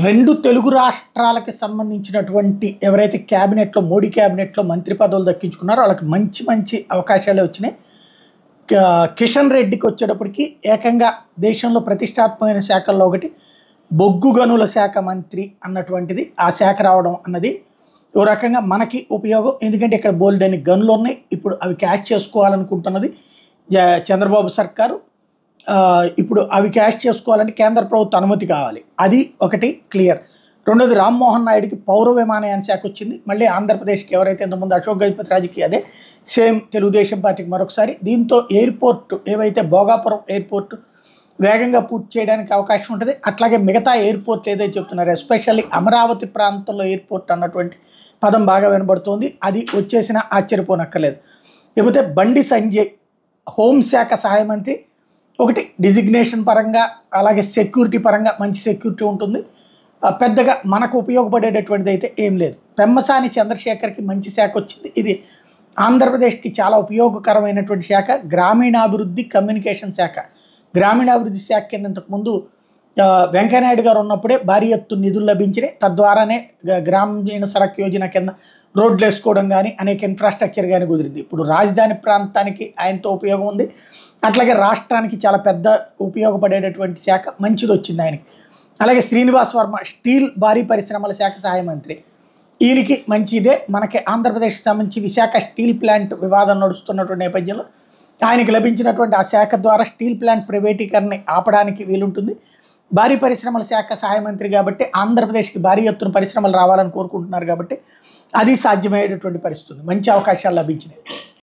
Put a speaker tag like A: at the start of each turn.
A: రెండు తెలుగు రాష్ట్రాలకి సంబంధించినటువంటి ఎవరైతే క్యాబినెట్లో మోడీ క్యాబినెట్లో మంత్రి పదవులు దక్కించుకున్నారో వాళ్ళకి మంచి మంచి అవకాశాలే వచ్చినాయి. కిషన్ రెడ్డికి వచ్చేటప్పటికి ఏకంగా దేశంలో ప్రతిష్టాత్మకమైన శాఖల్లో ఒకటి బొగ్గు గనుల శాఖ మంత్రి అన్నటువంటిది ఆ శాఖ రావడం అన్నది ఓ రకంగా మనకి ఉపయోగం. ఎందుకంటే ఇక్కడ బోల్డని గనులు ఉన్నాయి. ఇప్పుడు అవి క్యాష్ చేసుకోవాలనుకుంటున్నది చంద్రబాబు సర్కారు. ఇప్పుడు అవి క్యాష్ చేసుకోవాలంటే కేంద్ర ప్రభుత్వ అనుమతి కావాలి. అది ఒకటి క్లియర్. రెండోది రామ్మోహన్ నాయుడికి పౌర విమానయాన శాఖ వచ్చింది. మళ్ళీ ఆంధ్రప్రదేశ్కి ఎవరైతే ఇంతకుముందు అశోక్ గజపతి రాజుకి అదే సేమ్ తెలుగుదేశం పార్టీకి మరొకసారి. దీంతో ఎయిర్పోర్ట్ ఏవైతే భోగాపురం ఎయిర్పోర్ట్ వేగంగా పూర్తి చేయడానికి అవకాశం ఉంటుంది. అట్లాగే మిగతా ఎయిర్పోర్ట్లు ఏదైతే చెప్తున్నారో ఎస్పెషల్లీ అమరావతి ప్రాంతంలో ఎయిర్పోర్ట్ అన్నటువంటి పదం బాగా వినబడుతుంది. అది వచ్చేసినా ఆశ్చర్యపోనక్కర్లేదు. లేకపోతే బండి సంజయ్ హోంశాఖ సహాయ మంత్రి ఒకటి డిజిగ్నేషన్ పరంగా అలాగే సెక్యూరిటీ పరంగా మంచి సెక్యూరిటీ ఉంటుంది. పెద్దగా మనకు ఉపయోగపడేటటువంటిది అయితే ఏం లేదు. పెమ్మసాని చంద్రశేఖర్కి మంచి శాఖ వచ్చింది. ఇది ఆంధ్రప్రదేశ్కి చాలా ఉపయోగకరమైనటువంటి శాఖ. గ్రామీణాభివృద్ధి కమ్యూనికేషన్ శాఖ. గ్రామీణాభివృద్ధి శాఖ కింద ఇంతకుముందు వెంకయ్యనాయుడు గారు ఉన్నప్పుడే భారీ ఎత్తున నిధులు లభించినాయి. తద్వారానే గ్రామీణ సడక్ యోజన కింద రోడ్లు వేసుకోవడం కానీ అనేక ఇన్ఫ్రాస్ట్రక్చర్ కానీ కుదిరింది. ఇప్పుడు రాజధాని ప్రాంతానికి ఆయనతో ఉపయోగం ఉంది. అట్లాగే రాష్ట్రానికి చాలా పెద్ద ఉపయోగపడేటటువంటి శాఖ మంచిది వచ్చింది ఆయనకి. అలాగే శ్రీనివాస్ వర్మ స్టీల్ భారీ పరిశ్రమల శాఖ సహాయ మంత్రి. ఈయనకి మంచిదే. మనకి ఆంధ్రప్రదేశ్కి సంబంధించి విశాఖ స్టీల్ ప్లాంట్ వివాదం నడుస్తున్నటువంటి నేపథ్యంలో ఆయనకి లభించినటువంటి ఆ శాఖ ద్వారా స్టీల్ ప్లాంట్ ప్రైవేటీకరణ ఆపడానికి వీలుంటుంది. భారీ పరిశ్రమల శాఖ సహాయ మంత్రి కాబట్టి ఆంధ్రప్రదేశ్కి భారీ ఎత్తున పరిశ్రమలు రావాలని కోరుకుంటున్నారు కాబట్టి అది సాధ్యమయ్యేటటువంటి పరిస్థితి ఉంది. మంచి అవకాశాలు లభించినాయి.